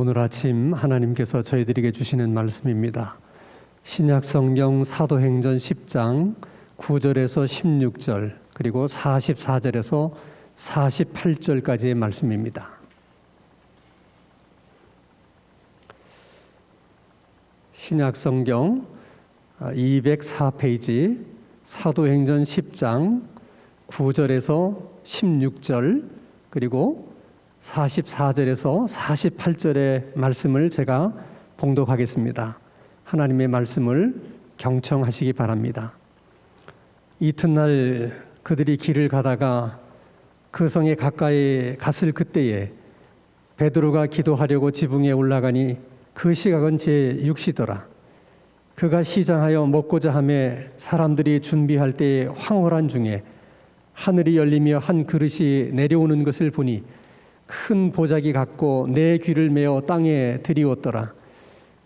오늘 아침 하나님께서 저희들에게 주시는 말씀입니다. 신약성경 사도행전 10장 9절에서 16절 그리고 44절에서 48절까지의 말씀입니다. 신약성경 204페이지 사도행전 10장 9절에서 16절 그리고 44절에서 48절의 말씀을 제가 봉독하겠습니다. 하나님의 말씀을 경청하시기 바랍니다. 이튿날 그들이 길을 가다가 그 성에 가까이 갔을 그때에 베드로가 기도하려고 지붕에 올라가니 그 시각은 제6시더라. 그가 시장하여 먹고자 하매 사람들이 준비할 때에 황홀한 중에 하늘이 열리며 한 그릇이 내려오는 것을 보니 큰 보자기 같고 네 귀를 메어 땅에 들이웠더라.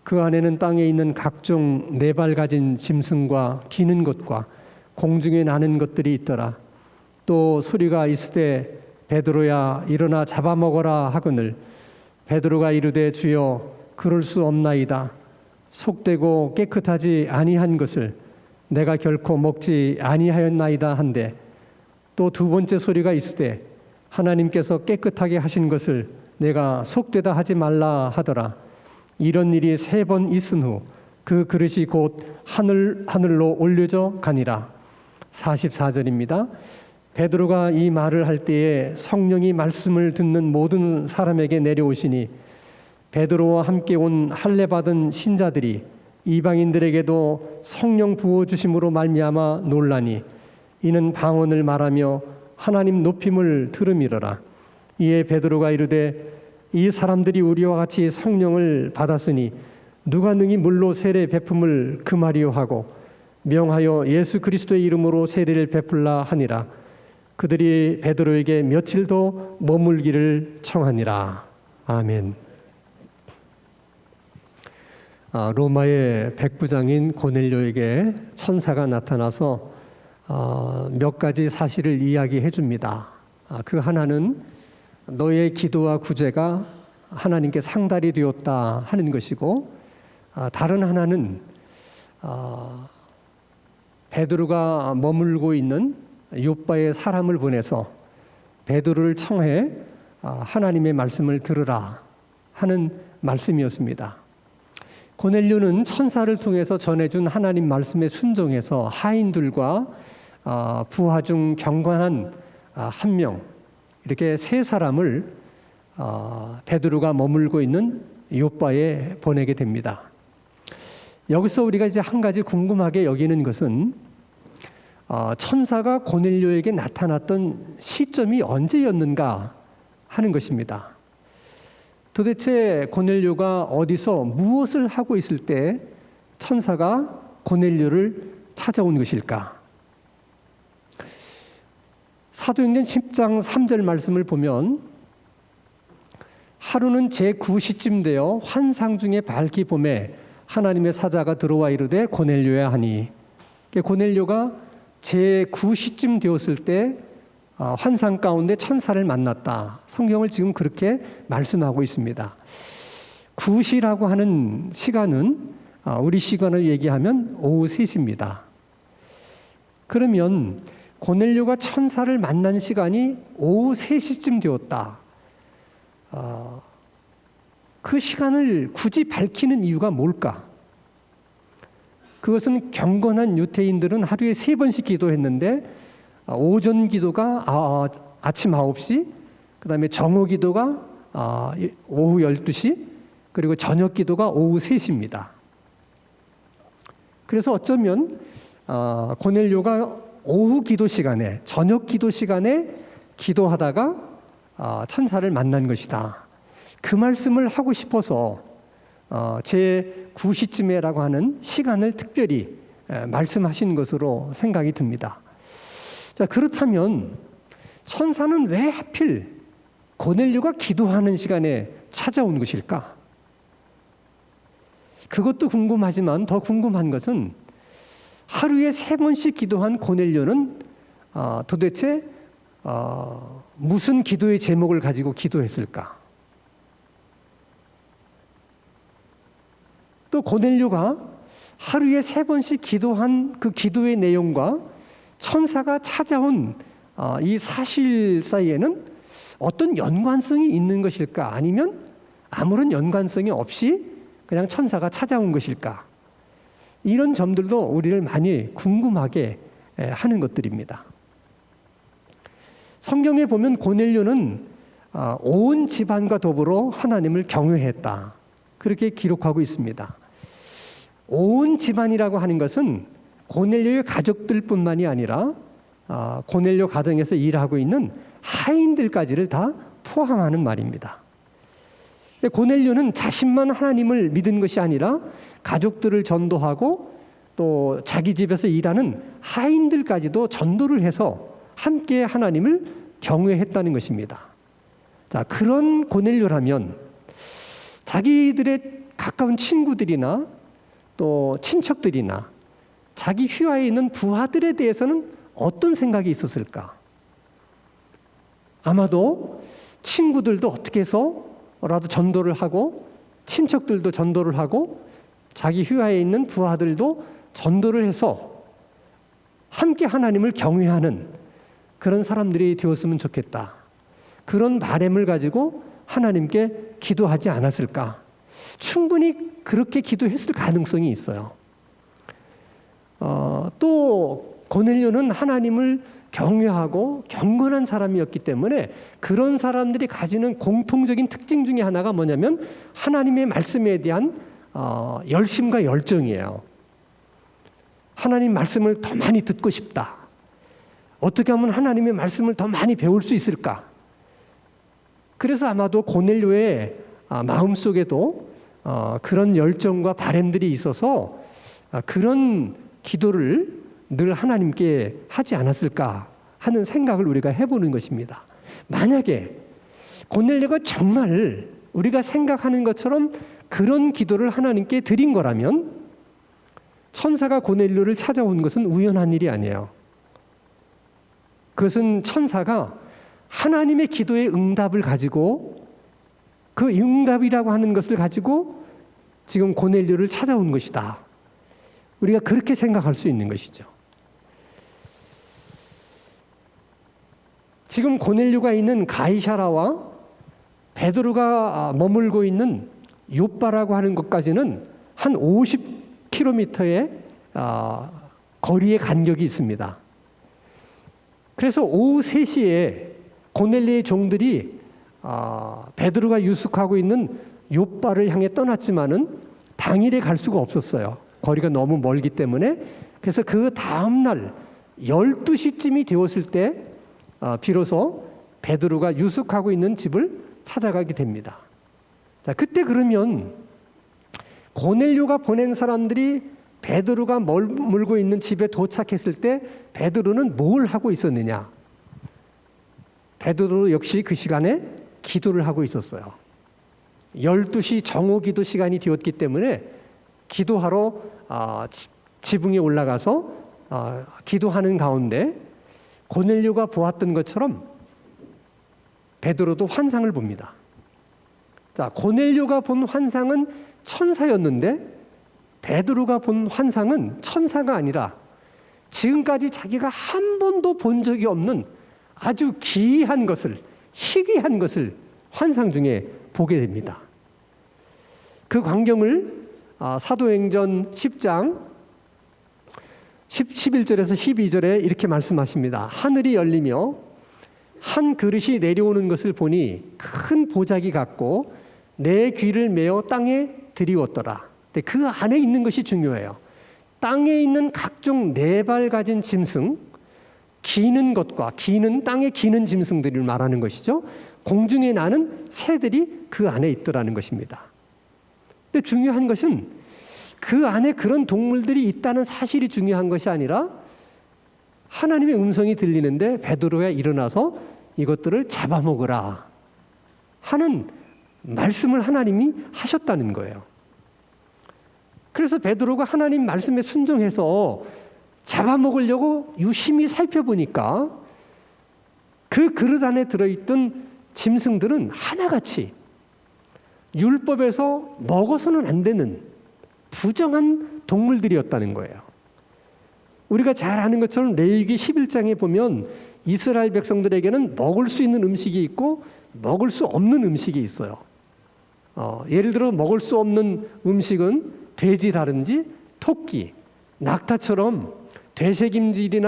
그 안에는 땅에 있는 각종 네 발 가진 짐승과 기는 것과 공중에 나는 것들이 있더라. 또 소리가 있으되 베드로야 일어나 잡아먹어라 하거늘 베드로가 이르되 주여 그럴 수 없나이다. 속되고 깨끗하지 아니한 것을 내가 결코 먹지 아니하였나이다 한데 또 두 번째 소리가 있으되 하나님께서 깨끗하게 하신 것을 내가 속되다 하지 말라 하더라. 이런 일이 3번 있은 후 그 그릇이 곧 하늘로 올려져 가니라. 44절입니다. 베드로가 이 말을 할 때에 성령이 말씀을 듣는 모든 사람에게 내려오시니 베드로와 함께 온 할례 받은 신자들이 이방인들에게도 성령 부어주심으로 말미암아 놀라니 이는 방언을 말하며 하나님 높임을 들음이러라. 이에 베드로가 이르되 이 사람들이 우리와 같이 성령을 받았으니 누가 능히 물로 세례 베품을 금하리요 하고 명하여 예수 그리스도의 이름으로 세례를 베풀라 하니라. 그들이 베드로에게 며칠 더 머물기를 청하니라. 아멘. 로마의 백부장인 고넬료에게 천사가 나타나서 몇 가지 사실을 이야기해 줍니다. 그 하나는 너의 기도와 구제가 하나님께 상달이 되었다 하는 것이고, 다른 하나는 베드로가 머물고 있는 요빠에 사람을 보내서 베드로를 청해 하나님의 말씀을 들으라 하는 말씀이었습니다. 고넬료는 천사를 통해서 전해준 하나님 말씀에 순종해서 하인들과 부하 중 경건한 한 명, 이렇게 3사람을 베드로가 머물고 있는 요빠에 보내게 됩니다. 여기서 우리가 이제 한 가지 궁금하게 여기는 것은 천사가 고넬료에게 나타났던 시점이 언제였는가 하는 것입니다. 도대체 고넬료가 어디서 무엇을 하고 있을 때 천사가 고넬료를 찾아온 것일까? 사도행전 10장 3절 말씀을 보면 하루는 제9시쯤 되어 환상 중에 밝히 봄에 하나님의 사자가 들어와 이르되 고넬료야 하니, 고넬료가 제9시쯤 되었을 때 환상 가운데 천사를 만났다. 성경을 지금 그렇게 말씀하고 있습니다. 9시라고 하는 시간은 우리 시간을 얘기하면 오후 3시입니다. 그러면 고넬료가 천사를 만난 시간이 오후 3시쯤 되었다. 그 시간을 굳이 밝히는 이유가 뭘까? 그것은 경건한 유대인들은 하루에 3번씩 기도했는데 오전 기도가 아침 9시, 그 다음에 정오 기도가 오후 12시, 그리고 저녁 기도가 오후 3시입니다. 그래서 어쩌면 고넬료가 오후 기도 시간에, 저녁 기도 시간에 기도하다가 천사를 만난 것이다. 그 말씀을 하고 싶어서 제9시쯤에라고 하는 시간을 특별히 말씀하신 것으로 생각이 듭니다. 자, 그렇다면 천사는 왜 하필 고넬료가 기도하는 시간에 찾아온 것일까? 그것도 궁금하지만 더 궁금한 것은 하루에 3번씩 기도한 고넬료는 도대체 무슨 기도의 제목을 가지고 기도했을까? 또 고넬료가 하루에 3번씩 기도한 그 기도의 내용과 천사가 찾아온 이 사실 사이에는 어떤 연관성이 있는 것일까? 아니면 아무런 연관성이 없이 그냥 천사가 찾아온 것일까? 이런 점들도 우리를 많이 궁금하게 하는 것들입니다. 성경에 보면 고넬료는 온 집안과 더불어 하나님을 경외했다. 그렇게 기록하고 있습니다. 온 집안이라고 하는 것은 고넬료의 가족들뿐만이 아니라 고넬료 가정에서 일하고 있는 하인들까지를 다 포함하는 말입니다. 고넬료는 자신만 하나님을 믿은 것이 아니라 가족들을 전도하고 또 자기 집에서 일하는 하인들까지도 전도를 해서 함께 하나님을 경외했다는 것입니다. 자, 그런 고넬료라면 자기들의 가까운 친구들이나 또 친척들이나 자기 휘하에 있는 부하들에 대해서는 어떤 생각이 있었을까? 아마도 친구들도 어떻게 해서라도 전도를 하고 친척들도 전도를 하고 자기 휘하에 있는 부하들도 전도를 해서 함께 하나님을 경외하는 그런 사람들이 되었으면 좋겠다. 그런 바람을 가지고 하나님께 기도하지 않았을까? 충분히 그렇게 기도했을 가능성이 있어요. 또 고넬료는 하나님을 경외하고 경건한 사람이었기 때문에 그런 사람들이 가지는 공통적인 특징 중에 하나가 뭐냐면 하나님의 말씀에 대한 열심과 열정이에요. 하나님 말씀을 더 많이 듣고 싶다. 어떻게 하면 하나님의 말씀을 더 많이 배울 수 있을까? 그래서 아마도 고넬료의 마음속에도 그런 열정과 바람들이 있어서 그런 기도를 늘 하나님께 하지 않았을까 하는 생각을 우리가 해보는 것입니다. 만약에 고넬료가 정말 우리가 생각하는 것처럼 그런 기도를 하나님께 드린 거라면 천사가 고넬료를 찾아온 것은 우연한 일이 아니에요. 그것은 천사가 하나님의 기도의 응답을 가지고 그 응답이라고 하는 것을 가지고 지금 고넬료를 찾아온 것이다. 우리가 그렇게 생각할 수 있는 것이죠. 지금 고넬료가 있는 가이사라와 베드로가 머물고 있는 욥바라고 하는 것까지는 한 50km의 거리의 간격이 있습니다. 그래서 오후 3시에 고넬료의 종들이 베드로가 유숙하고 있는 욥바를 향해 떠났지만은 당일에 갈 수가 없었어요. 거리가 너무 멀기 때문에. 그래서 그 다음 날 12시쯤이 되었을 때 비로소 베드로가 유숙하고 있는 집을 찾아가게 됩니다. 자, 그때 그러면 고넬료가 보낸 사람들이 베드로가 머물고 있는 집에 도착했을 때 베드로는 뭘 하고 있었느냐? 베드로 역시 그 시간에 기도를 하고 있었어요. 12시 정오기도 시간이 되었기 때문에 기도하러 지붕에 올라가서 기도하는 가운데 고넬료가 보았던 것처럼 베드로도 환상을 봅니다. 자, 고넬료가 본 환상은 천사였는데 베드로가 본 환상은 천사가 아니라 지금까지 자기가 한 번도 본 적이 없는 아주 기이한 것을, 희귀한 것을 환상 중에 보게 됩니다. 그 광경을 사도행전 10장 11절에서 12절에 이렇게 말씀하십니다. 하늘이 열리며 한 그릇이 내려오는 것을 보니 큰 보자기 같고 내 귀를 메어 땅에 들이웠더라. 그 안에 있는 것이 중요해요. 땅에 있는 각종 4발 가진 짐승, 기는 것과 땅에 기는 짐승들을 말하는 것이죠. 공중에 나는 새들이 그 안에 있더라는 것입니다. 근데 중요한 것은 그 안에 그런 동물들이 있다는 사실이 중요한 것이 아니라 하나님의 음성이 들리는데 베드로가 일어나서 이것들을 잡아먹으라 하는 말씀을 하나님이 하셨다는 거예요. 그래서 베드로가 하나님 말씀에 순종해서 잡아먹으려고 유심히 살펴보니까 그 그릇 안에 들어있던 짐승들은 하나같이 율법에서 먹어서는 안 되는 부정한 동물들이었다는 거예요. 우리가 잘 아는 것처럼 레위기 11장에 보면 이스라엘 백성들에게는 먹을 수 있는 음식이 있고 먹을 수 없는 음식이 있어요. 예를 들어 먹을 수 없는 음식은 돼지라든지 토끼, 낙타처럼 되새김질은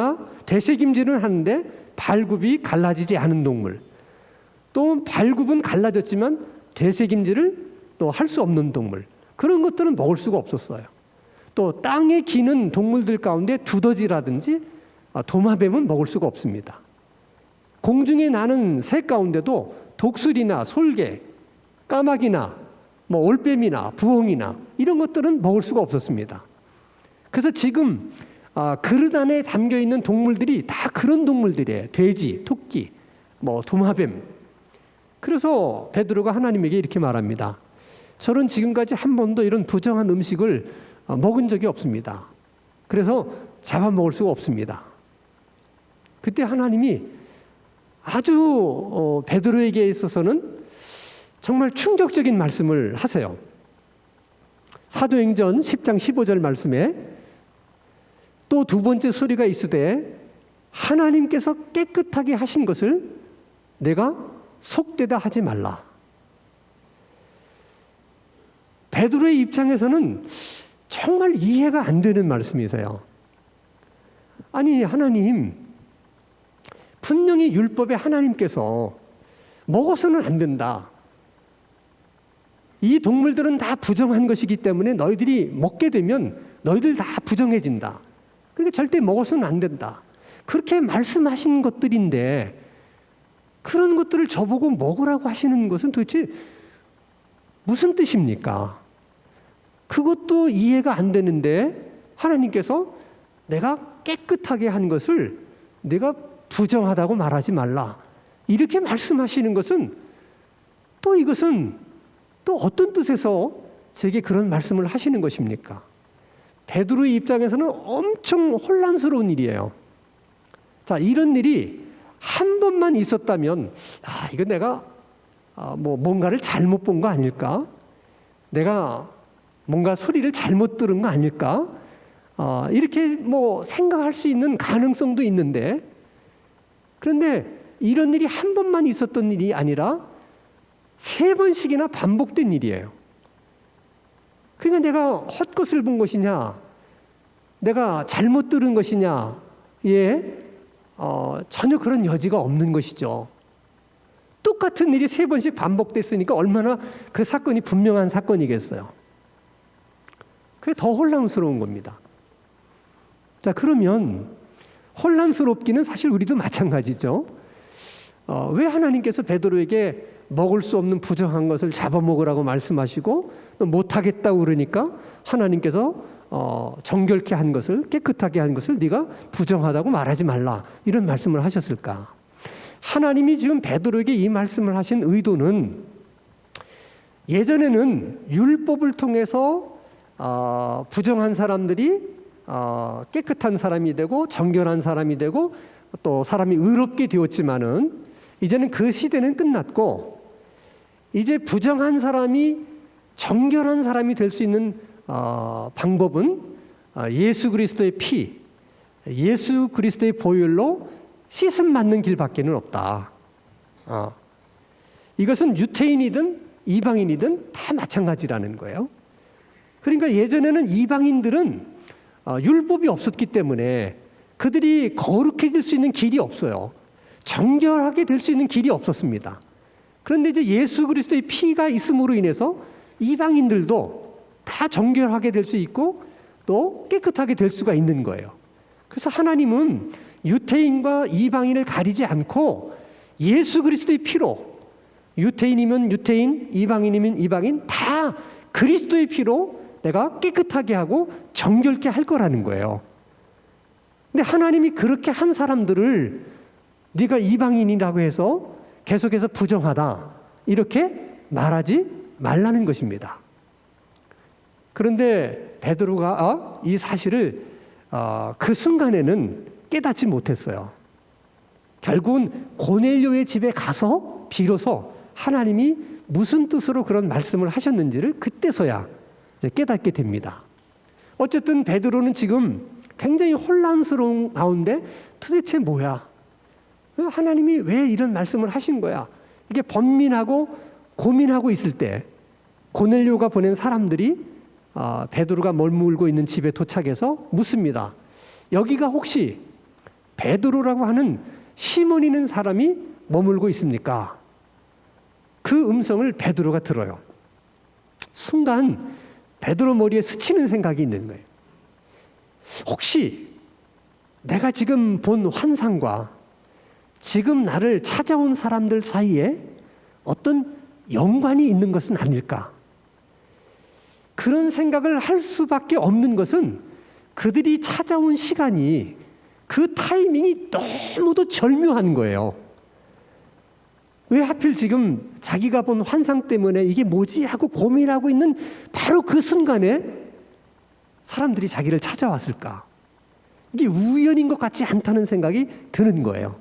하는데 발굽이 갈라지지 않은 동물, 또 발굽은 갈라졌지만 되새김질을 또 할 수 없는 동물, 그런 것들은 먹을 수가 없었어요. 또 땅에 기는 동물들 가운데 두더지라든지 도마뱀은 먹을 수가 없습니다. 공중에 나는 새 가운데도 독수리나 솔개, 까마귀나 올빼미나 부엉이나 이런 것들은 먹을 수가 없었습니다. 그래서 지금 그릇 안에 담겨있는 동물들이 다 그런 동물들이에요. 돼지, 토끼, 도마뱀. 그래서 베드로가 하나님에게 이렇게 말합니다. 저는 지금까지 한 번도 이런 부정한 음식을 먹은 적이 없습니다. 그래서 잡아먹을 수가 없습니다. 그때 하나님이 아주 베드로에게 있어서는 정말 충격적인 말씀을 하세요. 사도행전 10장 15절 말씀에 또 두 번째 소리가 있으되 하나님께서 깨끗하게 하신 것을 내가 속되다 하지 말라. 베드로의 입장에서는 정말 이해가 안 되는 말씀이세요. 아니, 하나님, 분명히 율법에 하나님께서 먹어서는 안 된다. 이 동물들은 다 부정한 것이기 때문에 너희들이 먹게 되면 너희들 다 부정해진다. 그러니까 절대 먹어서는 안 된다. 그렇게 말씀하신 것들인데 그런 것들을 저보고 먹으라고 하시는 것은 도대체 무슨 뜻입니까? 그것도 이해가 안 되는데 하나님께서 내가 깨끗하게 한 것을 내가 부정하다고 말하지 말라. 이렇게 말씀하시는 것은 또 이것은 또 어떤 뜻에서 제게 그런 말씀을 하시는 것입니까? 베드로의 입장에서는 엄청 혼란스러운 일이에요. 자, 이런 일이 한 번만 있었다면 이거 내가 뭔가를 잘못 본 거 아닐까? 내가 뭔가 소리를 잘못 들은 거 아닐까? 이렇게 생각할 수 있는 가능성도 있는데, 그런데 이런 일이 한 번만 있었던 일이 아니라 3번씩이나 반복된 일이에요. 그러니까 내가 헛것을 본 것이냐, 내가 잘못 들은 것이냐, 전혀 그런 여지가 없는 것이죠. 똑같은 일이 3번씩 반복됐으니까 얼마나 그 사건이 분명한 사건이겠어요. 그게 더 혼란스러운 겁니다. 자, 그러면 혼란스럽기는 사실 우리도 마찬가지죠. 왜 하나님께서 베드로에게 먹을 수 없는 부정한 것을 잡아먹으라고 말씀하시고 또 못하겠다고 그러니까 하나님께서 정결케 한 것을, 깨끗하게 한 것을 네가 부정하다고 말하지 말라, 이런 말씀을 하셨을까? 하나님이 지금 베드로에게 이 말씀을 하신 의도는 예전에는 율법을 통해서 부정한 사람들이 깨끗한 사람이 되고 정결한 사람이 되고 또 사람이 의롭게 되었지만은 이제는 그 시대는 끝났고 이제 부정한 사람이 정결한 사람이 될 수 있는 방법은 예수 그리스도의 피, 예수 그리스도의 보혈로 씻음 받는 길밖에는 없다. 이것은 유태인이든 이방인이든 다 마찬가지라는 거예요. 그러니까 예전에는 이방인들은 율법이 없었기 때문에 그들이 거룩해질 수 있는 길이 없어요. 정결하게 될 수 있는 길이 없었습니다. 그런데 이제 예수 그리스도의 피가 있음으로 인해서 이방인들도 다 정결하게 될 수 있고 또 깨끗하게 될 수가 있는 거예요. 그래서 하나님은 유태인과 이방인을 가리지 않고 예수 그리스도의 피로, 유태인이면 유태인, 이방인이면 이방인, 다 그리스도의 피로 내가 깨끗하게 하고 정결케 할 거라는 거예요. 근데 하나님이 그렇게 한 사람들을 네가 이방인이라고 해서 계속해서 부정하다, 이렇게 말하지 말라는 것입니다. 그런데 베드로가 이 사실을 그 순간에는 깨닫지 못했어요. 결국은 고넬료의 집에 가서 비로소 하나님이 무슨 뜻으로 그런 말씀을 하셨는지를 그때서야 이제 깨닫게 됩니다. 어쨌든 베드로는 지금 굉장히 혼란스러운 가운데 도대체 뭐야? 하나님이 왜 이런 말씀을 하신 거야? 이게 번민하고 고민하고 있을 때 고넬료가 보낸 사람들이 베드로가 머물고 있는 집에 도착해서 묻습니다. 여기가 혹시 베드로라고 하는 시몬이라는 사람이 머물고 있습니까? 그 음성을 베드로가 들어요. 순간 베드로 머리에 스치는 생각이 있는 거예요. 혹시 내가 지금 본 환상과 지금 나를 찾아온 사람들 사이에 어떤 연관이 있는 것은 아닐까? 그런 생각을 할 수밖에 없는 것은 그들이 찾아온 시간이, 그 타이밍이 너무도 절묘한 거예요. 왜 하필 지금 자기가 본 환상 때문에 이게 뭐지 하고 고민하고 있는 바로 그 순간에 사람들이 자기를 찾아왔을까? 이게 우연인 것 같지 않다는 생각이 드는 거예요.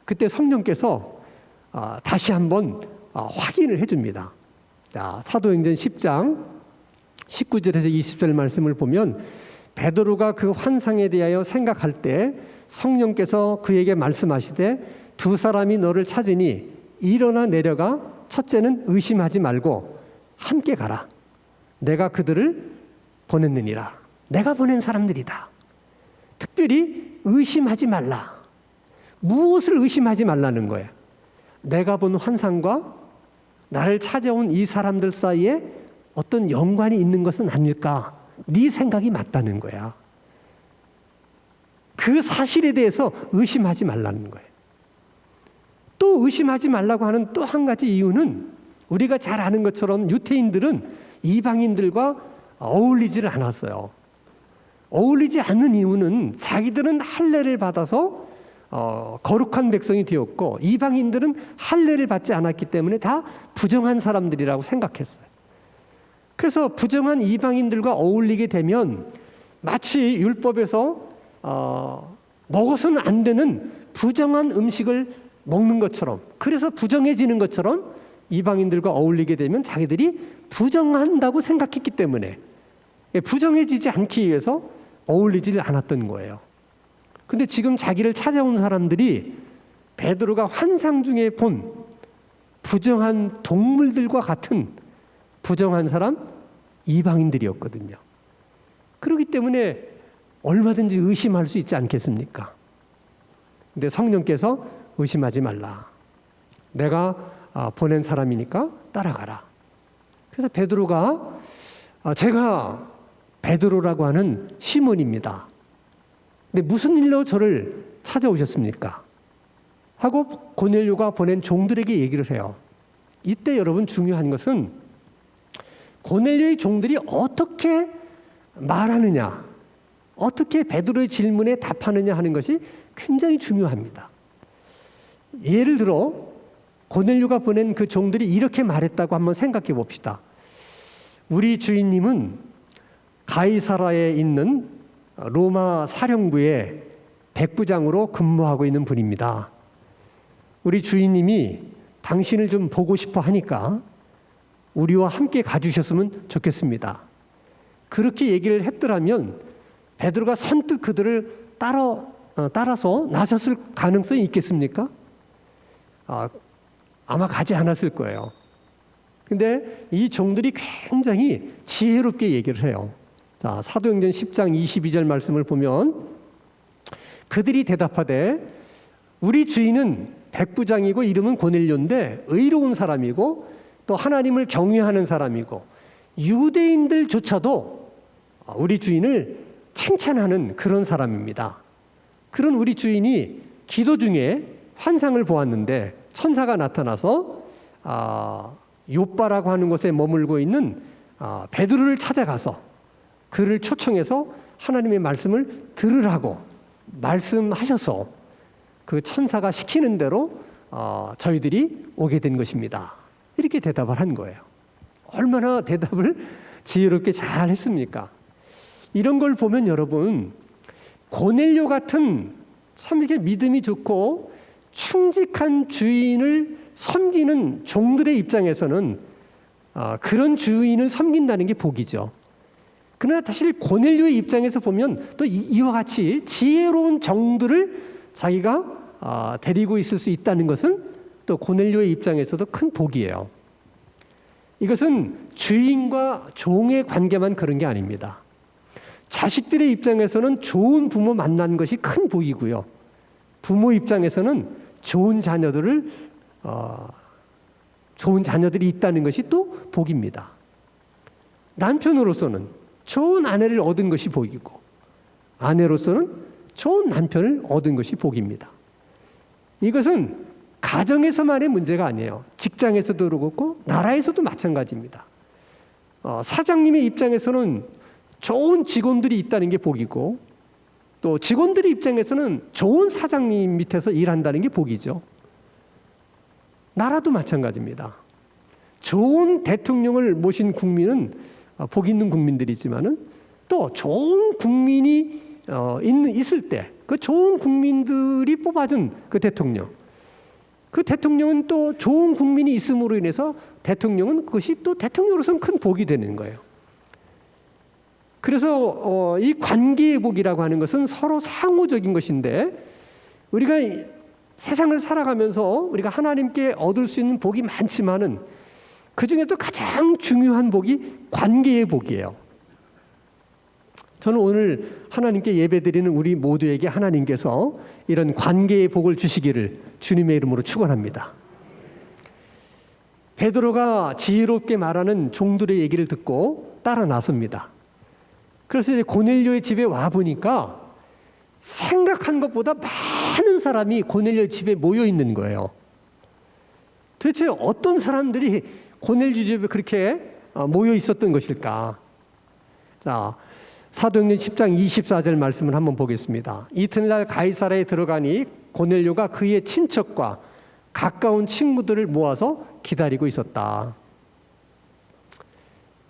그때 성령께서 다시 한번 확인을 해줍니다. 자, 사도행전 10장 19절에서 20절 말씀을 보면 베드로가 그 환상에 대하여 생각할 때 성령께서 그에게 말씀하시되 두 사람이 너를 찾으니 일어나 내려가 첫째는 의심하지 말고 함께 가라. 내가 그들을 보냈느니라. 내가 보낸 사람들이다. 특별히 의심하지 말라. 무엇을 의심하지 말라는 거야? 내가 본 환상과 나를 찾아온 이 사람들 사이에 어떤 연관이 있는 것은 아닐까? 네 생각이 맞다는 거야. 그 사실에 대해서 의심하지 말라는 거예요. 또 의심하지 말라고 하는 또 한 가지 이유는 우리가 잘 아는 것처럼 유대인들은 이방인들과 어울리지를 않았어요. 어울리지 않는 이유는 자기들은 할례를 받아서 거룩한 백성이 되었고 이방인들은 할례를 받지 않았기 때문에 다 부정한 사람들이라고 생각했어요. 그래서 부정한 이방인들과 어울리게 되면 마치 율법에서 먹어서는 안 되는 부정한 음식을 먹는 것처럼, 그래서 부정해지는 것처럼 이방인들과 어울리게 되면 자기들이 부정한다고 생각했기 때문에 부정해지지 않기 위해서 어울리지 않았던 거예요. 근데 지금 자기를 찾아온 사람들이 베드로가 환상 중에 본 부정한 동물들과 같은 부정한 사람, 이방인들이었거든요. 그렇기 때문에 얼마든지 의심할 수 있지 않겠습니까? 근데 성령께서 의심하지 말라. 내가 보낸 사람이니까 따라가라. 그래서 베드로가 제가 베드로라고 하는 시몬입니다. 근데 무슨 일로 저를 찾아오셨습니까? 하고 고넬료가 보낸 종들에게 얘기를 해요. 이때 여러분 중요한 것은 고넬료의 종들이 어떻게 말하느냐, 어떻게 베드로의 질문에 답하느냐 하는 것이 굉장히 중요합니다. 예를 들어 고넬료가 보낸 그 종들이 이렇게 말했다고 한번 생각해 봅시다. 우리 주인님은 가이사라에 있는 로마 사령부의 백부장으로 근무하고 있는 분입니다. 우리 주인님이 당신을 좀 보고 싶어 하니까 우리와 함께 가주셨으면 좋겠습니다. 그렇게 얘기를 했더라면 베드로가 선뜻 그들을 따라서 나섰을 가능성이 있겠습니까? 아마 가지 않았을 거예요. 근데 이 종들이 굉장히 지혜롭게 얘기를 해요. 자, 사도행전 10장 22절 말씀을 보면 그들이 대답하되 우리 주인은 백부장이고 이름은 고넬료인데 의로운 사람이고 또 하나님을 경외하는 사람이고 유대인들조차도 우리 주인을 칭찬하는 그런 사람입니다. 그런 우리 주인이 기도 중에 환상을 보았는데 천사가 나타나서 욥바라고 하는 곳에 머물고 있는 베드로를 찾아가서 그를 초청해서 하나님의 말씀을 들으라고 말씀하셔서 그 천사가 시키는 대로 저희들이 오게 된 것입니다. 이렇게 대답을 한 거예요. 얼마나 대답을 지혜롭게 잘 했습니까? 이런 걸 보면 여러분, 고넬료 같은 참 이렇게 믿음이 좋고 충직한 주인을 섬기는 종들의 입장에서는 그런 주인을 섬긴다는 게 복이죠. 그러나 사실 고넬료의 입장에서 보면 또 이와 같이 지혜로운 종들을 자기가 데리고 있을 수 있다는 것은 또 고넬료의 입장에서도 큰 복이에요. 이것은 주인과 종의 관계만 그런 게 아닙니다. 자식들의 입장에서는 좋은 부모 만난 것이 큰 복이고요. 부모 입장에서는 좋은 자녀들이 있다는 것이 또 복입니다. 남편으로서는 좋은 아내를 얻은 것이 복이고, 아내로서는 좋은 남편을 얻은 것이 복입니다. 이것은 가정에서만의 문제가 아니에요. 직장에서도 그렇고 나라에서도 마찬가지입니다. 사장님의 입장에서는 좋은 직원들이 있다는 게 복이고, 또 직원들의 입장에서는 좋은 사장님 밑에서 일한다는 게 복이죠. 나라도 마찬가지입니다. 좋은 대통령을 모신 국민은 복 있는 국민들이지만은 또 좋은 국민이 있을 때 그 좋은 국민들이 뽑아준 그 대통령은 또 좋은 국민이 있음으로 인해서 대통령은 그것이 또 대통령으로서는 큰 복이 되는 거예요. 그래서 이 관계의 복이라고 하는 것은 서로 상호적인 것인데, 우리가 세상을 살아가면서 우리가 하나님께 얻을 수 있는 복이 많지만은 그 중에도 가장 중요한 복이 관계의 복이에요. 저는 오늘 하나님께 예배드리는 우리 모두에게 하나님께서 이런 관계의 복을 주시기를 주님의 이름으로 축원합니다. 베드로가 지혜롭게 말하는 종들의 얘기를 듣고 따라 나섭니다. 그래서 이제 고넬료의 집에 와 보니까 생각한 것보다 많은 사람이 고넬료 집에 모여 있는 거예요. 도대체 어떤 사람들이 고넬료 집에 그렇게 모여 있었던 것일까? 자, 사도행전 10장 24절 말씀을 한번 보겠습니다. 이튿날 가이사랴에 들어가니 고넬료가 그의 친척과 가까운 친구들을 모아서 기다리고 있었다.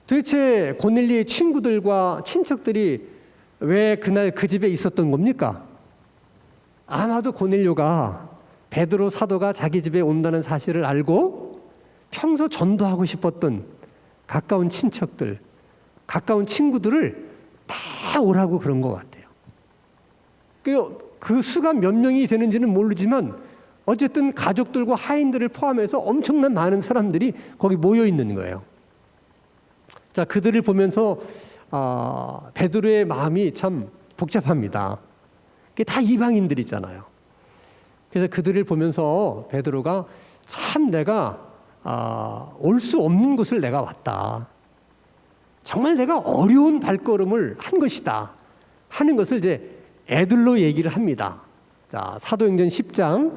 도대체 고넬료의 친구들과 친척들이 왜 그날 그 집에 있었던 겁니까? 아마도 고넬료가 베드로 사도가 자기 집에 온다는 사실을 알고 평소 전도하고 싶었던 가까운 친척들, 가까운 친구들을 다 오라고 그런 것 같아요. 그 수가 몇 명이 되는지는 모르지만 어쨌든 가족들과 하인들을 포함해서 엄청난 많은 사람들이 거기 모여 있는 거예요. 자, 그들을 보면서 베드로의 마음이 참 복잡합니다. 그게 다 이방인들이잖아요. 그래서 그들을 보면서 베드로가 참 내가 올 수 없는 곳을 내가 왔다. 정말 내가 어려운 발걸음을 한 것이다 하는 것을 이제 애들로 얘기를 합니다. 자, 사도행전 10장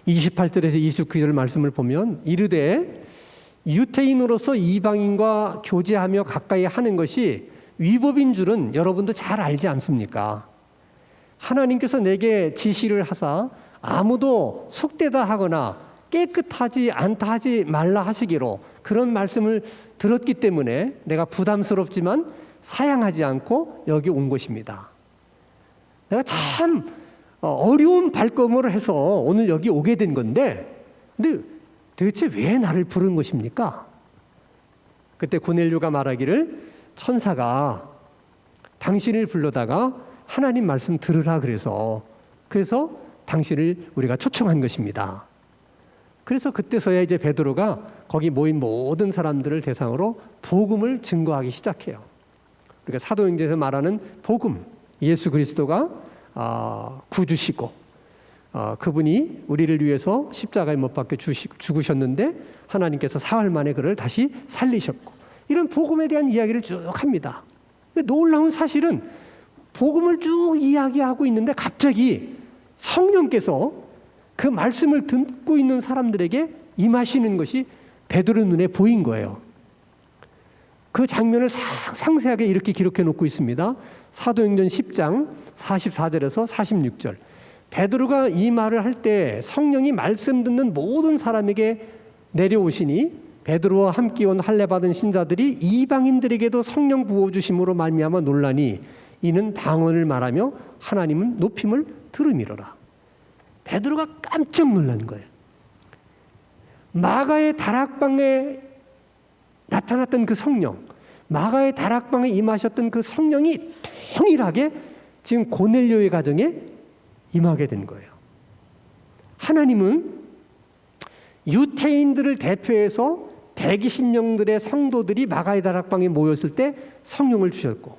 28절에서 29절 말씀을 보면 이르되 유태인으로서 이방인과 교제하며 가까이 하는 것이 위법인 줄은 여러분도 잘 알지 않습니까? 하나님께서 내게 지시를 하사 아무도 속되다 하거나 깨끗하지 않다 하지 말라 하시기로 그런 말씀을 들었기 때문에 내가 부담스럽지만 사양하지 않고 여기 온 것입니다. 내가 참 어려운 발걸음을 해서 오늘 여기 오게 된 건데, 근데 도대체 왜 나를 부른 것입니까? 그때 고넬료가 말하기를 천사가 당신을 불러다가 하나님 말씀 들으라 그래서 당신을 우리가 초청한 것입니다. 그래서 그때서야 이제 베드로가 거기 모인 모든 사람들을 대상으로 복음을 증거하기 시작해요. 그러니까 사도행전에서 말하는 복음, 예수 그리스도가 구주시고 그분이 우리를 위해서 십자가에 못 박혀 죽으셨는데 하나님께서 사흘 만에 그를 다시 살리셨고, 이런 복음에 대한 이야기를 쭉 합니다. 근데 놀라운 사실은 복음을 쭉 이야기하고 있는데 갑자기 성령께서 그 말씀을 듣고 있는 사람들에게 임하시는 것이 베드로 눈에 보인 거예요. 그 장면을 상세하게 이렇게 기록해 놓고 있습니다. 사도행전 10장 44절에서 46절. 베드로가 이 말을 할 때 성령이 말씀 듣는 모든 사람에게 내려오시니 베드로와 함께 온 할례 받은 신자들이 이방인들에게도 성령 부어 주심으로 말미암아 놀라니 이는 방언을 말하며 하나님은 높임을 들음이로라. 베드로가 깜짝 놀란 거예요. 마가의 다락방에 나타났던 그 성령, 마가의 다락방에 임하셨던 그 성령이 동일하게 지금 고넬료의 가정에 임하게 된 거예요. 하나님은 유태인들을 대표해서 120명들의 성도들이 마가의 다락방에 모였을 때 성령을 주셨고,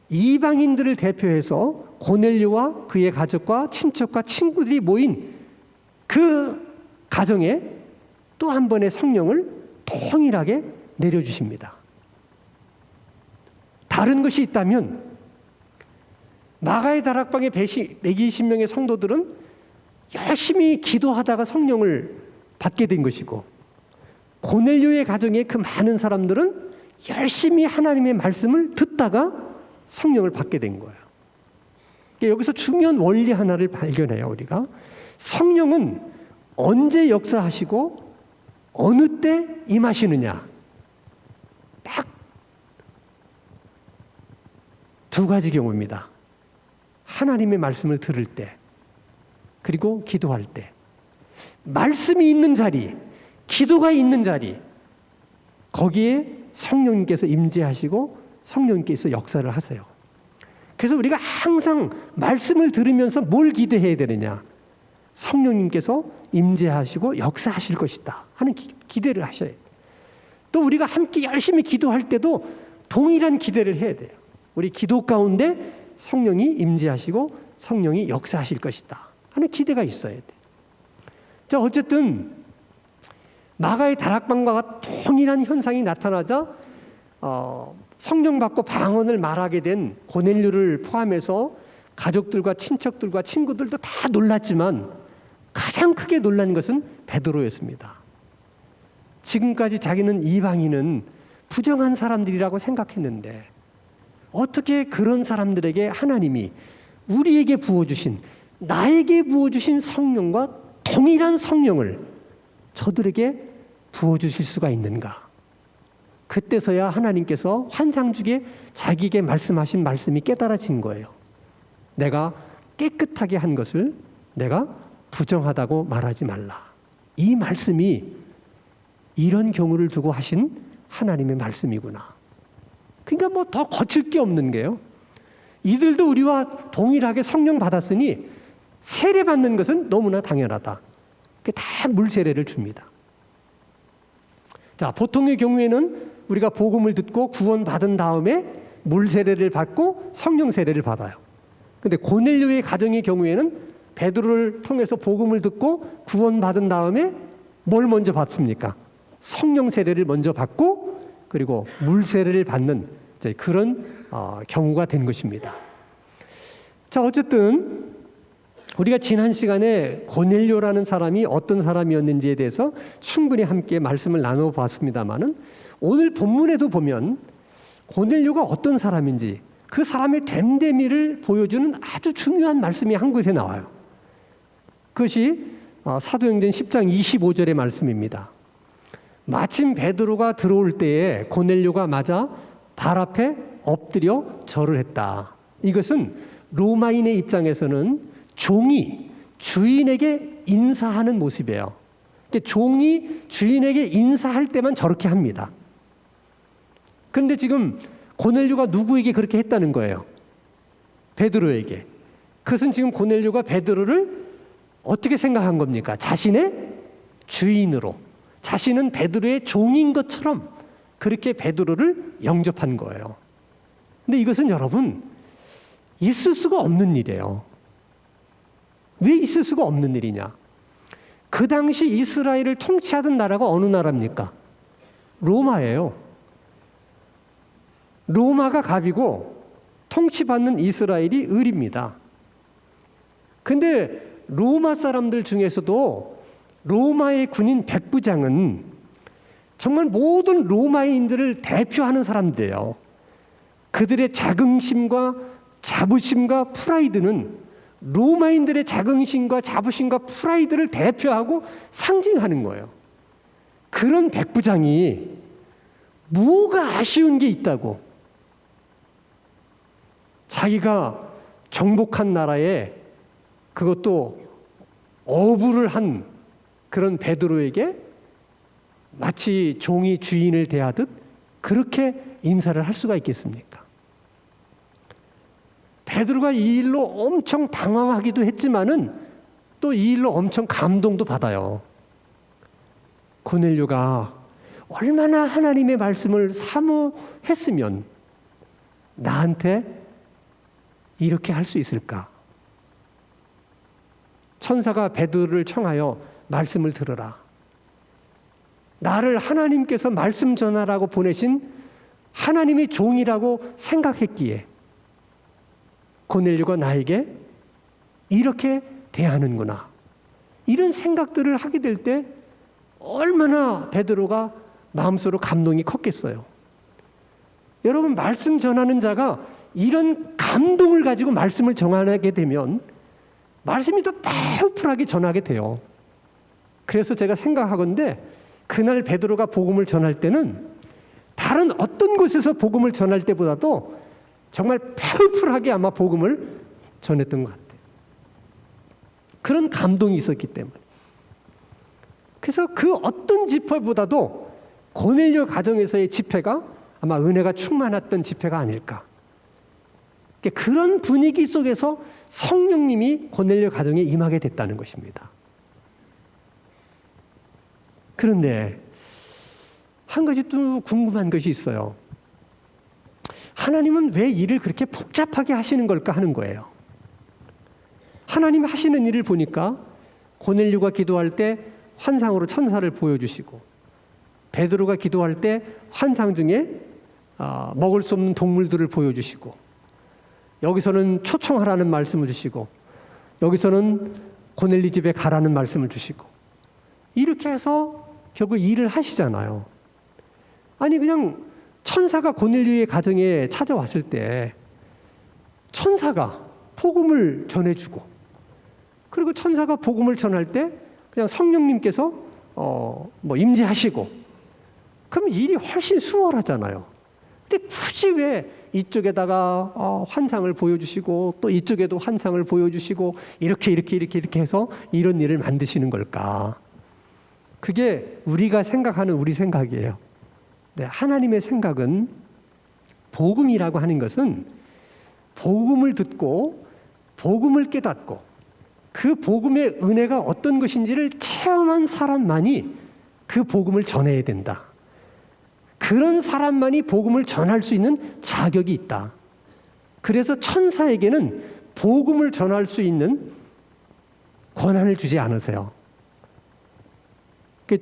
이방인들을 대표해서 고넬료와 그의 가족과 친척과 친구들이 모인 그 가정에 또 한 번의 성령을 동일하게 내려주십니다. 다른 것이 있다면 마가의 다락방의 120명의 성도들은 열심히 기도하다가 성령을 받게 된 것이고, 고넬료의 가정의 그 많은 사람들은 열심히 하나님의 말씀을 듣다가 성령을 받게 된 거예요. 여기서 중요한 원리 하나를 발견해요. 우리가 성령은 언제 역사하시고 어느 때 임하시느냐, 딱 두 가지 경우입니다. 하나님의 말씀을 들을 때, 그리고 기도할 때. 말씀이 있는 자리, 기도가 있는 자리, 거기에 성령님께서 임재하시고 성령님께서 역사를 하세요. 그래서 우리가 항상 말씀을 들으면서 뭘 기대해야 되느냐? 성령님께서 임재하시고 역사하실 것이다 하는 기대를 하셔야 돼요. 또 우리가 함께 열심히 기도할 때도 동일한 기대를 해야 돼요. 우리 기도 가운데 성령이 임재하시고 성령이 역사하실 것이다 하는 기대가 있어야 돼요. 자, 어쨌든 마가의 다락방과 동일한 현상이 나타나자 성령 받고 방언을 말하게 된 고넬료를 포함해서 가족들과 친척들과 친구들도 다 놀랐지만 가장 크게 놀란 것은 베드로였습니다. 지금까지 자기는 이방인은 부정한 사람들이라고 생각했는데 어떻게 그런 사람들에게 하나님이 우리에게 부어주신, 나에게 부어주신 성령과 동일한 성령을 저들에게 부어주실 수가 있는가? 그때서야 하나님께서 환상 중에 자기에게 말씀하신 말씀이 깨달아진 거예요. 내가 깨끗하게 한 것을 내가 부정하다고 말하지 말라. 이 말씀이 이런 경우를 두고 하신 하나님의 말씀이구나. 그러니까 뭐 더 거칠 게 없는 게요. 이들도 우리와 동일하게 성령 받았으니 세례 받는 것은 너무나 당연하다. 다 물세례를 줍니다. 자, 보통의 경우에는 우리가 복음을 듣고 구원받은 다음에 물세례를 받고 성령 세례를 받아요. 근데 고넬료의 가정의 경우에는 베드로를 통해서 복음을 듣고 구원받은 다음에 뭘 먼저 받습니까? 성령 세례를 먼저 받고 그리고 물세례를 받는 그런 경우가 된 것입니다. 자, 어쨌든 우리가 지난 시간에 고넬료라는 사람이 어떤 사람이었는지에 대해서 충분히 함께 말씀을 나눠봤습니다마는 오늘 본문에도 보면 고넬료가 어떤 사람인지 그 사람의 됨됨이를 보여주는 아주 중요한 말씀이 한 곳에 나와요. 그것이 사도행전 10장 25절의 말씀입니다. 마침 베드로가 들어올 때에 고넬료가 맞아 발 앞에 엎드려 절을 했다. 이것은 로마인의 입장에서는 종이 주인에게 인사하는 모습이에요. 종이 주인에게 인사할 때만 저렇게 합니다. 그런데 지금 고넬료가 누구에게 그렇게 했다는 거예요? 베드로에게. 그것은 지금 고넬료가 베드로를 어떻게 생각한 겁니까? 자신의 주인으로, 자신은 베드로의 종인 것처럼 그렇게 베드로를 영접한 거예요. 근데 이것은 여러분 있을 수가 없는 일이에요. 왜 있을 수가 없는 일이냐? 그 당시 이스라엘을 통치하던 나라가 어느 나라입니까? 로마예요. 로마가 갑이고 통치받는 이스라엘이 을입니다. 근데 로마 사람들 중에서도 로마의 군인 백부장은 정말 모든 로마인들을 대표하는 사람들이에요. 그들의 자긍심과 자부심과 프라이드는 로마인들의 자긍심과 자부심과 프라이드를 대표하고 상징하는 거예요. 그런 백부장이 뭐가 아쉬운 게 있다고 자기가 정복한 나라에 그것도 어부를 한 그런 베드로에게 마치 종이 주인을 대하듯 그렇게 인사를 할 수가 있겠습니까? 베드로가 이 일로 엄청 당황하기도 했지만은 또 이 일로 엄청 감동도 받아요. 고넬료가 얼마나 하나님의 말씀을 사모했으면 나한테 이렇게 할 수 있을까? 천사가 베드로를 청하여 말씀을 들으라. 나를 하나님께서 말씀 전하라고 보내신 하나님의 종이라고 생각했기에 고넬료가 나에게 이렇게 대하는구나. 이런 생각들을 하게 될 때 얼마나 베드로가 마음속으로 감동이 컸겠어요. 여러분, 말씀 전하는 자가 이런 감동을 가지고 말씀을 전하게 되면 말씀이 더 파워풀하게 전하게 돼요. 그래서 제가 생각하건대 그날 베드로가 복음을 전할 때는 다른 어떤 곳에서 복음을 전할 때보다도 정말 파워풀하게 아마 복음을 전했던 것 같아요. 그런 감동이 있었기 때문에. 그래서 그 어떤 집회보다도 고넬료 가정에서의 집회가 아마 은혜가 충만했던 집회가 아닐까. 그런 분위기 속에서 성령님이 고넬료 가정에 임하게 됐다는 것입니다. 그런데 한 가지 또 궁금한 것이 있어요. 하나님은 왜 일을 그렇게 복잡하게 하시는 걸까 하는 거예요. 하나님 하시는 일을 보니까 고넬료가 기도할 때 환상으로 천사를 보여주시고, 베드로가 기도할 때 환상 중에 먹을 수 없는 동물들을 보여주시고, 여기서는 초청하라는 말씀을 주시고, 여기서는 고넬료 집에 가라는 말씀을 주시고, 이렇게 해서 결국 일을 하시잖아요. 아니, 그냥 천사가 고넬료의 가정에 찾아왔을 때 천사가 복음을 전해주고, 그리고 천사가 복음을 전할 때 그냥 성령님께서 임재하시고, 그럼 일이 훨씬 수월하잖아요. 근데 굳이 왜 이쪽에다가 환상을 보여주시고 또 이쪽에도 환상을 보여주시고 이렇게 해서 이런 일을 만드시는 걸까? 그게 우리가 생각하는 우리 생각이에요. 네, 하나님의 생각은 복음이라고 하는 것은 복음을 듣고 복음을 깨닫고 그 복음의 은혜가 어떤 것인지를 체험한 사람만이 그 복음을 전해야 된다. 그런 사람만이 복음을 전할 수 있는 자격이 있다. 그래서 천사에게는 복음을 전할 수 있는 권한을 주지 않으세요.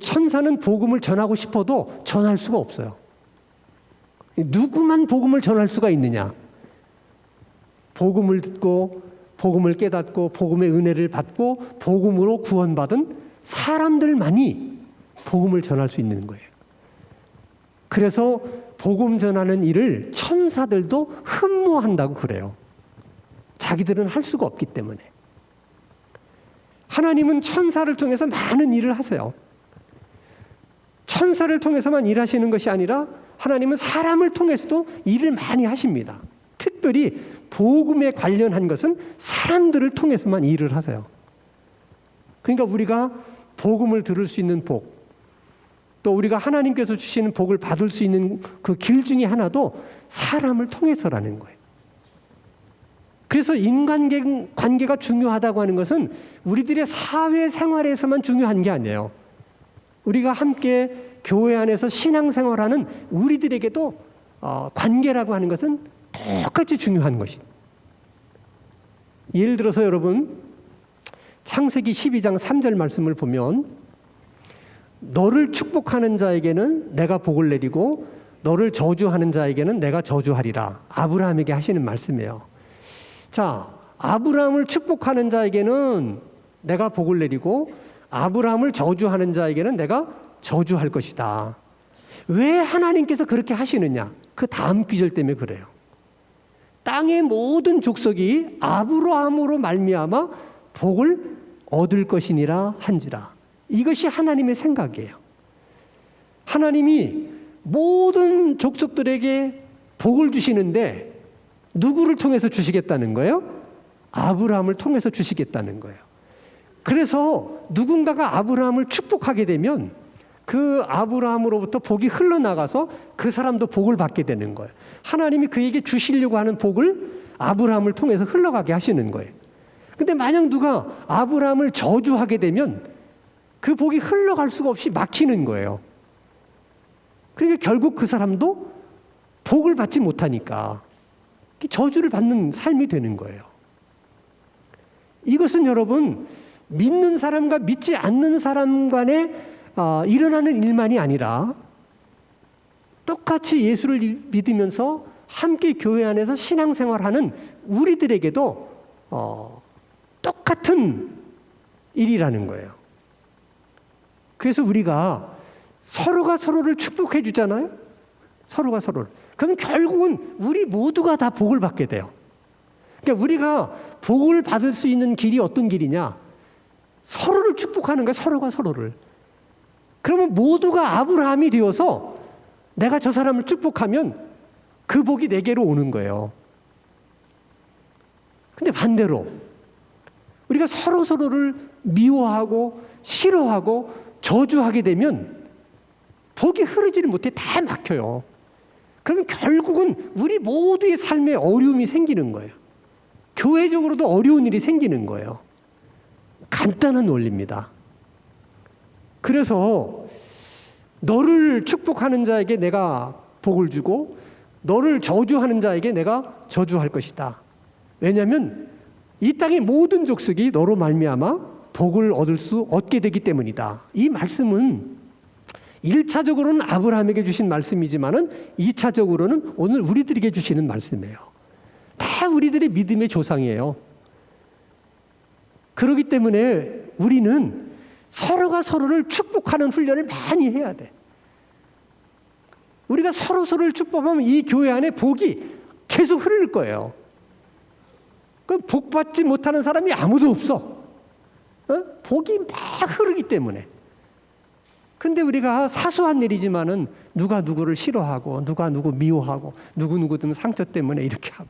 천사는 복음을 전하고 싶어도 전할 수가 없어요. 누구만 복음을 전할 수가 있느냐? 복음을 듣고 복음을 깨닫고 복음의 은혜를 받고 복음으로 구원받은 사람들만이 복음을 전할 수 있는 거예요. 그래서 복음 전하는 일을 천사들도 흠모한다고 그래요. 자기들은 할 수가 없기 때문에. 하나님은 천사를 통해서 많은 일을 하세요. 천사를 통해서만 일하시는 것이 아니라 하나님은 사람을 통해서도 일을 많이 하십니다. 특별히 복음에 관련한 것은 사람들을 통해서만 일을 하세요. 그러니까 우리가 복음을 들을 수 있는 복, 또 우리가 하나님께서 주시는 복을 받을 수 있는 그 길 중에 하나도 사람을 통해서라는 거예요. 그래서 인간관계가 중요하다고 하는 것은 우리들의 사회생활에서만 중요한 게 아니에요. 우리가 함께 교회 안에서 신앙생활하는 우리들에게도 관계라고 하는 것은 똑같이 중요한 것입니다. 예를 들어서 여러분, 창세기 12장 3절 말씀을 보면 너를 축복하는 자에게는 내가 복을 내리고 너를 저주하는 자에게는 내가 저주하리라. 아브라함에게 하시는 말씀이에요. 자, 아브라함을 축복하는 자에게는 내가 복을 내리고 아브라함을 저주하는 자에게는 내가 저주할 것이다. 왜 하나님께서 그렇게 하시느냐? 그 다음 구절 때문에 그래요. 땅의 모든 족속이 아브라함으로 말미암아 복을 얻을 것이니라 한지라. 이것이 하나님의 생각이에요. 하나님이 모든 족속들에게 복을 주시는데 누구를 통해서 주시겠다는 거예요? 아브라함을 통해서 주시겠다는 거예요. 그래서 누군가가 아브라함을 축복하게 되면 그 아브라함으로부터 복이 흘러나가서 그 사람도 복을 받게 되는 거예요. 하나님이 그에게 주시려고 하는 복을 아브라함을 통해서 흘러가게 하시는 거예요. 근데 만약 누가 아브라함을 저주하게 되면 그 복이 흘러갈 수가 없이 막히는 거예요. 그러니까 결국 그 사람도 복을 받지 못하니까 저주를 받는 삶이 되는 거예요. 이것은 여러분, 믿는 사람과 믿지 않는 사람 간에 일어나는 일만이 아니라 똑같이 예수를 믿으면서 함께 교회 안에서 신앙생활하는 우리들에게도 똑같은 일이라는 거예요. 그래서 우리가 서로가 서로를 축복해 주잖아요. 서로가 서로를. 그럼 결국은 우리 모두가 다 복을 받게 돼요. 그러니까 우리가 복을 받을 수 있는 길이 어떤 길이냐? 서로를 축복하는 거예요. 서로가 서로를. 그러면 모두가 아브라함이 되어서 내가 저 사람을 축복하면 그 복이 내게로 오는 거예요. 근데 반대로 우리가 서로서로를 미워하고 싫어하고 저주하게 되면 복이 흐르지를 못해 다 막혀요. 그러면 결국은 우리 모두의 삶에 어려움이 생기는 거예요. 교회적으로도 어려운 일이 생기는 거예요. 간단한 원리입니다. 그래서 너를 축복하는 자에게 내가 복을 주고 너를 저주하는 자에게 내가 저주할 것이다. 왜냐하면 이 땅의 모든 족속이 너로 말미암아 복을 얻게 되기 때문이다. 이 말씀은 1차적으로는 아브라함에게 주신 말씀이지만은 2차적으로는 오늘 우리들에게 주시는 말씀이에요. 다 우리들의 믿음의 조상이에요. 그렇기 때문에 우리는 서로가 서로를 축복하는 훈련을 많이 해야 돼. 우리가 서로를 축복하면 이 교회 안에 복이 계속 흐를 거예요. 그럼 복 받지 못하는 사람이 아무도 없어. 복이 막 흐르기 때문에. 근데 우리가 사소한 일이지만은 누가 누구를 싫어하고 누가 누구 미워하고 누구든 상처 때문에 이렇게 하고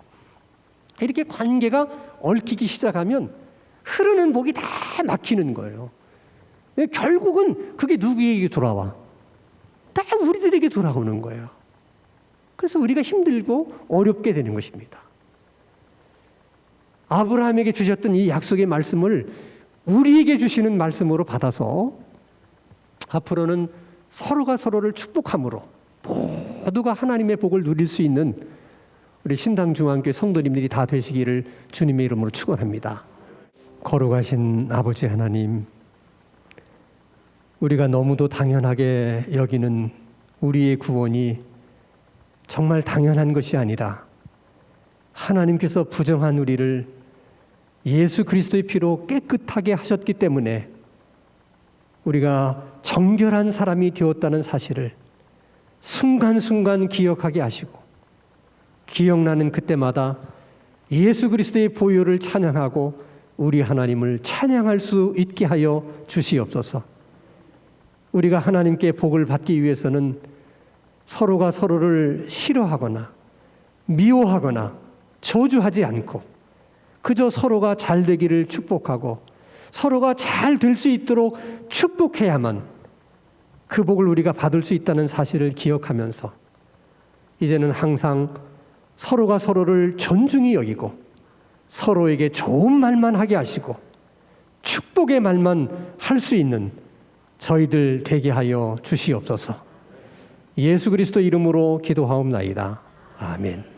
이렇게 관계가 얽히기 시작하면 흐르는 복이 다 막히는 거예요. 결국은 그게 누구에게 돌아와? 다 우리들에게 돌아오는 거예요. 그래서 우리가 힘들고 어렵게 되는 것입니다. 아브라함에게 주셨던 이 약속의 말씀을 우리에게 주시는 말씀으로 받아서 앞으로는 서로가 서로를 축복함으로 모두가 하나님의 복을 누릴 수 있는 우리 신당중앙교회 성도님들이 다 되시기를 주님의 이름으로 축원합니다. 거룩하신 아버지 하나님, 우리가 너무도 당연하게 여기는 우리의 구원이 정말 당연한 것이 아니라 하나님께서 부정한 우리를 예수 그리스도의 피로 깨끗하게 하셨기 때문에 우리가 정결한 사람이 되었다는 사실을 순간순간 기억하게 하시고 기억나는 그때마다 예수 그리스도의 보혈을 찬양하고 우리 하나님을 찬양할 수 있게 하여 주시옵소서. 우리가 하나님께 복을 받기 위해서는 서로가 서로를 싫어하거나 미워하거나 저주하지 않고 그저 서로가 잘 되기를 축복하고 서로가 잘 될 수 있도록 축복해야만 그 복을 우리가 받을 수 있다는 사실을 기억하면서 이제는 항상 서로가 서로를 존중히 여기고 서로에게 좋은 말만 하게 하시고 축복의 말만 할 수 있는 저희들 되게 하여 주시옵소서. 예수 그리스도 이름으로 기도하옵나이다. 아멘.